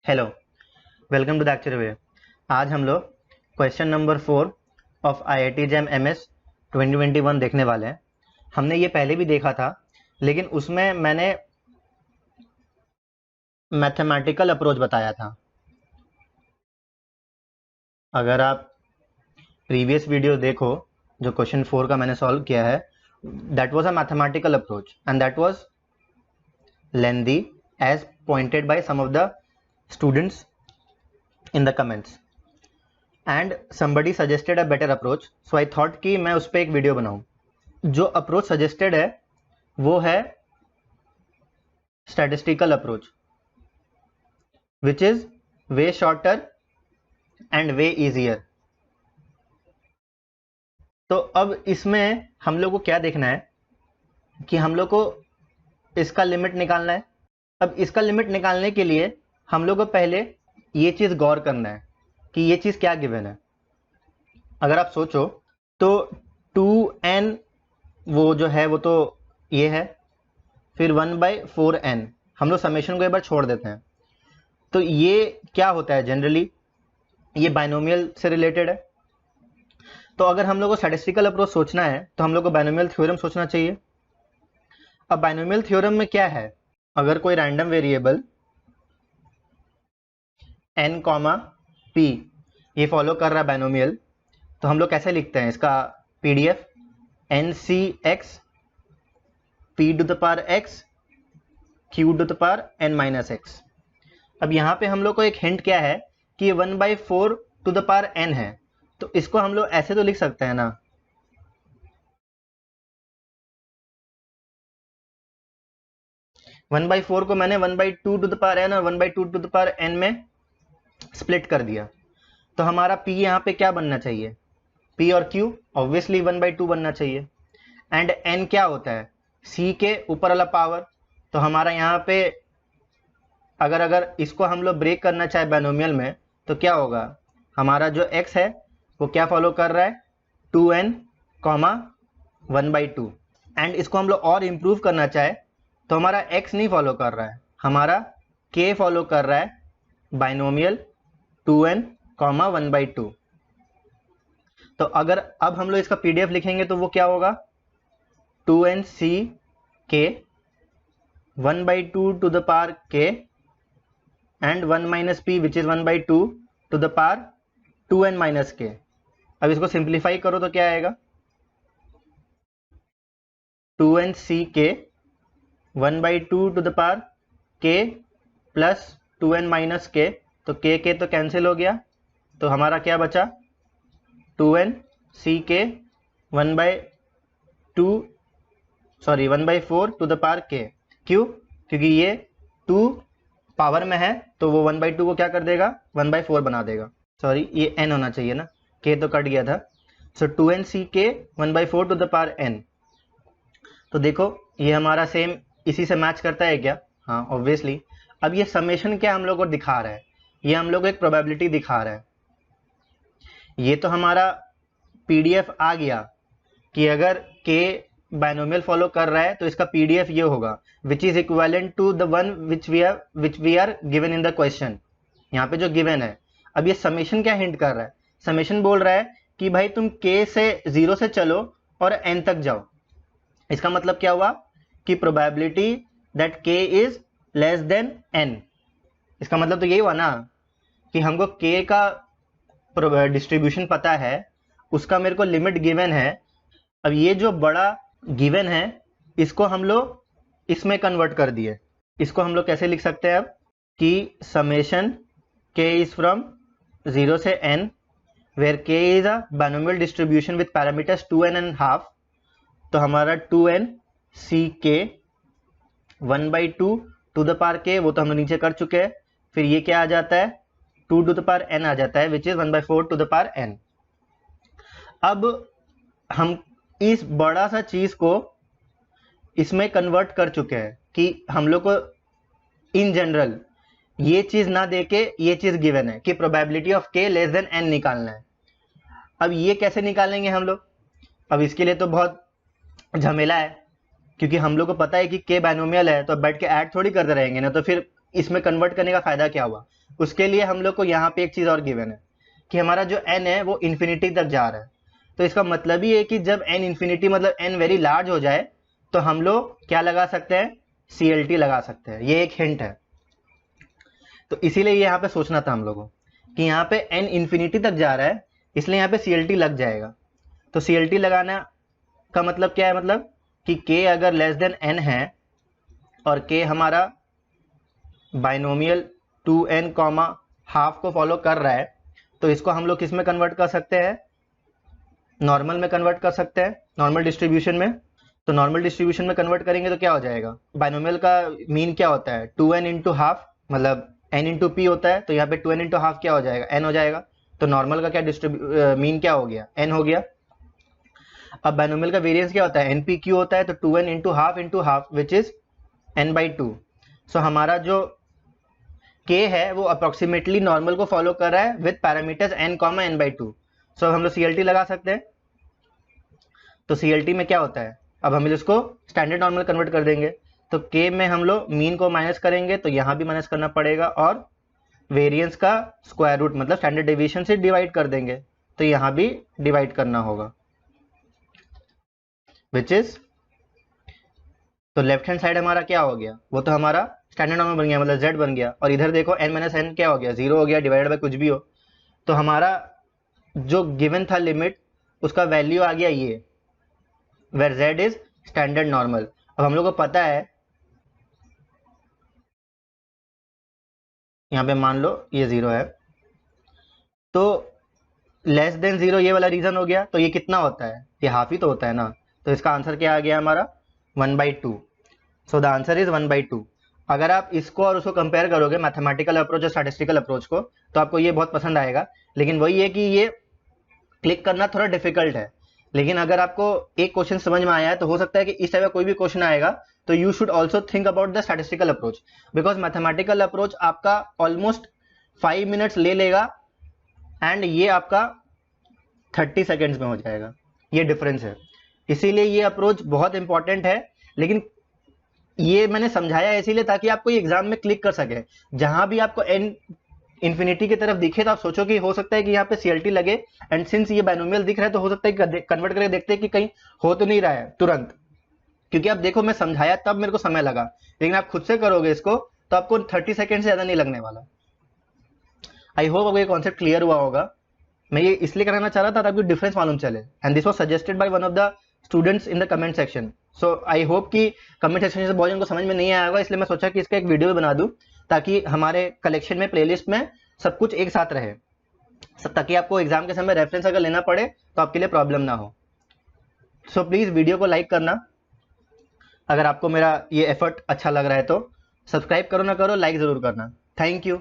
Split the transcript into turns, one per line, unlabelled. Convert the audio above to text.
Hello, welcome to the actual way. आज हम लोग question number 4 of IIT JAM MS 2021 देखने वाले हैं। हमने ये पहले भी देखा था, लेकिन उसमें मैंने मैथमेटिकल अप्रोच बताया था। अगर आप प्रीवियस वीडियो देखो जो क्वेश्चन 4 का मैंने सॉल्व किया है, that was a mathematical approach and that was lengthy as pointed by some of the students in the comments and somebody suggested a better approach, so I thought कि मैं उस पर एक वीडियो बनाऊं। जो अप्रोच सजेस्टेड है वो है statistical approach, which is way shorter and way easier. तो अब इसमें हम लोग को क्या देखना है कि हम लोग को इसका लिमिट निकालना है। अब इसका लिमिट निकालने के लिए हम लोग को पहले ये चीज़ गौर करना है कि ये चीज़ क्या गिवन है। अगर आप सोचो तो 2n वो जो है वो तो ये है, फिर 1/4n। हम लोग समेशन को एक बार छोड़ देते हैं। तो ये क्या होता है, जनरली ये बाइनोमियल से रिलेटेड है। तो अगर हम लोग को स्टैटिस्टिकल अप्रोच सोचना है तो हम लोग को बाइनोमियल थ्योरम सोचना चाहिए। अब बाइनोमियल थ्योरम में क्या है, अगर कोई रैंडम वेरिएबल n, p ये फॉलो कर रहा है बाइनोमियल, तो हम लोग कैसे लिखते हैं इसका PDF NCX p to the power x q to the power n minus x। अब यहाँ पे हम लोग को एक हिंट क्या है कि ये 1/4 टू द पावर n है, तो इसको हम लोग ऐसे तो लिख सकते हैं ना, वन बाई फोर को मैंने 1/2 टू द पावर n और 1/2 टू द पावर n में स्प्लिट कर दिया। तो हमारा p यहाँ पे क्या बनना चाहिए, p और q ऑब्वियसली 1/2 बनना चाहिए। एंड n क्या होता है, c के ऊपर वाला पावर। तो हमारा यहाँ पे अगर इसको हम लोग ब्रेक करना चाहे बाइनोमियल में तो क्या होगा, हमारा जो x है वो क्या फॉलो कर रहा है 2n, 1/2। एंड इसको हम लोग और इम्प्रूव करना चाहे तो हमारा x नहीं फॉलो कर रहा है, हमारा k फॉलो कर रहा है बाइनोमियल 2n, 1/2। तो अगर अब हम लोग इसका PDF लिखेंगे तो वो क्या होगा 2nck 1/2 to the power k and 1 minus p which is 1/2 to the power 2n minus k। अब इसको सिंप्लीफाई करो तो क्या आएगा 2nck 1/2 to the power k plus 2n minus k। तो k तो कैंसिल हो गया, तो हमारा क्या बचा 2nck 1/4 to the power k। क्यों, क्योंकि ये 2 पावर में है तो वो 1/2 को क्या कर देगा 1/4 बना देगा। सॉरी ये n होना चाहिए ना, k तो कट गया था। So 2nck 1/4 to the power n। तो देखो ये हमारा सेम इसी से मैच करता है क्या, हाँ ऑब्वियसली। अब ये समेशन क्या हम लोग को दिखा रहा है, ये हम लोग को एक प्रोबेबिलिटी दिखा रहा है। ये तो हमारा PDF आ गया कि अगर k बाइनोमियल फॉलो कर रहा है तो इसका PDF ये होगा which is equivalent to the one which we are given in the question. यहाँ पे जो गिवन है, अब ये समेशन क्या हिंट कर रहा है, समेशन बोल रहा है कि भाई तुम k से 0 से चलो और n तक जाओ। इसका मतलब क्या हुआ कि probability that k is less than n। इसका मतलब तो यही हुआ ना कि हमको k का डिस्ट्रीब्यूशन पता है, उसका मेरे को लिमिट गिवन है। अब ये जो बड़ा गिवन है इसको हम लोग इसमें कन्वर्ट कर दिए। इसको हम लोग कैसे लिख सकते हैं अब कि समेशन k इज फ्रॉम 0 से n where k is a binomial distribution with parameters 2n and half. तो हमारा 2nck 1/2 to the power k वो तो हम लोग नीचे कर चुके हैं। फिर ये क्या आ जाता है 2 टू द पावर n आ जाता है which is 1/4 to the power n। अब हम इस बड़ा सा चीज को इसमें कन्वर्ट कर चुके हैं कि हम लोग को इन जनरल ये चीज ना देके ये चीज गिवन है कि probability of k less than n निकालना है। अब ये कैसे निकालेंगे हम लोग, अब इसके लिए तो बहुत झमेला है, क्योंकि हम लोग को पता है कि k बाइनोमियल है तो बैठ के ऐड थोड़ी करते रहेंगे ना, तो फिर इसमें कन्वर्ट करने का फायदा क्या हुआ। उसके लिए हम लोग को यहाँ पे एक चीज और गिवन है कि हमारा जो n है वो इन्फिनिटी तक जा रहा है। तो इसका मतलब ही है कि जब n इन्फिनिटी मतलब n वेरी लार्ज हो जाए तो हम लोग क्या लगा सकते हैं, CLT लगा सकते हैं। ये एक हिंट है। तो इसीलिए यहाँ पे सोचना था हम लोगों कि यहाँ पे n इन्फिनिटी तक जा रहा है, इसलिए यहाँ पे CLT लग जाएगा। तो CLT लगाना का मतलब क्या है, मतलब कि k अगर लेस देन n है और k हमारा बाइनोमियल 2n कॉमा हाफ को फॉलो कर रहा है, तो इसको हम लोग किस में कन्वर्ट कर सकते हैं, नॉर्मल में कन्वर्ट कर सकते हैं, नॉर्मल डिस्ट्रीब्यूशन में। तो नॉर्मल डिस्ट्रीब्यूशन में कन्वर्ट करेंगे तो क्या हो जाएगा, बाइनोमियल का मीन क्या होता है 2n इंटू हाफ, मतलब n इंटू पी होता है, तो यहाँ पे 2n इंटू हाफ क्या हो जाएगा, n हो जाएगा। तो नॉर्मल का क्या मीन क्या हो गया, n हो गया। अब बाइनोमियल का वेरिएंस क्या होता है, npq होता है, तो 2n into half which is n/2। सो हमारा जो k है वो अप्रोक्सीमेटली नॉर्मल को फॉलो कर रहा है विद पैरामीटर्स n, n/2। सो हम लोग CLT लगा सकते हैं। तो CLT में क्या होता है, अब हम इसको स्टैंडर्ड नॉर्मल कन्वर्ट कर देंगे। तो k में हम लोग मीन को माइनस करेंगे तो यहाँ भी माइनस करना पड़ेगा, और वेरिएंस का स्क्वायर रूट मतलब स्टैंडर्ड डेविएशन से डिवाइड कर देंगे, तो यहाँ भी डिवाइड करना होगा विच इज, तो लेफ्ट हैंड साइड हमारा क्या हो गया, वो तो हमारा स्टैंडर्ड नॉर्मल बन गया, मतलब z बन गया। और इधर देखो n माइनस n क्या हो गया, 0 हो गया, डिवाइडेड बाय कुछ भी हो। तो हमारा जो गिवन था लिमिट, उसका वैल्यू आ गया ये, where z is standard normal. अब हम लोग को पता है, यहाँ पे मान लो ये 0 है, तो लेस देन 0 ये वाला रीजन हो गया, तो ये कितना होता है, ये हाफ ही तो होता है ना। तो इसका आंसर क्या आ गया हमारा 1/2। So the answer is 1/2। अगर आप इसको और उसको कंपेयर करोगे, मैथमेटिकल अप्रोच और स्टैटिस्टिकल अप्रोच को, तो आपको ये बहुत पसंद आएगा। लेकिन वही है कि ये क्लिक करना थोड़ा डिफिकल्ट है। लेकिन अगर आपको एक क्वेश्चन समझ में आया है तो हो सकता है कि इस टाइप का कोई भी क्वेश्चन आएगा तो you should also think about the statistical approach, because mathematical approach आपका ऑलमोस्ट 5 मिनट्स ले लेगा एंड ये आपका 30 सेकेंड्स में हो जाएगा। ये डिफरेंस है, इसीलिए ये अप्रोच बहुत इंपॉर्टेंट है। लेकिन ये मैंने समझाया इसीलिए ताकि आपको ये एग्जाम में क्लिक कर सके। जहां भी आपको n इन्फिनिटी की तरफ दिखे तो आप सोचो कि हो सकता है कि यहाँ पे CLT लगे, एंड सिंस ये बाइनोमियल दिख रहा है तो हो सकता है कि कन्वर्ट करके देखते हैं कि कहीं हो तो नहीं रहा है तुरंत। क्योंकि आप देखो मैं समझाया तब मेरे को समय लगा, लेकिन आप खुद से करोगे इसको तो आपको 30 सेकेंड से ज्यादा नहीं लगने वाला। आई होप आपको ये कॉन्सेप्ट क्लियर हुआ होगा। मैं ये इसलिए कराना चाह रहा था ताकि डिफरेंस मालूम चले, and this was suggested by one of the students in the comment section. So I hope कि कमेंट सेक्शन से बहुत जन को समझ में नहीं आया होगा, इसलिए मैं सोचा कि इसका एक वीडियो बना दूं ताकि हमारे कलेक्शन में, प्लेलिस्ट में सब कुछ एक साथ रहे, ताकि आपको एग्जाम के समय रेफरेंस अगर लेना पड़े तो आपके लिए प्रॉब्लम ना हो। सो प्लीज वीडियो को लाइक करना, अगर आपको मेरा ये एफर्ट अच्छा लग रहा है तो। सब्सक्राइब करो ना करो, लाइक जरूर करना। Thank you.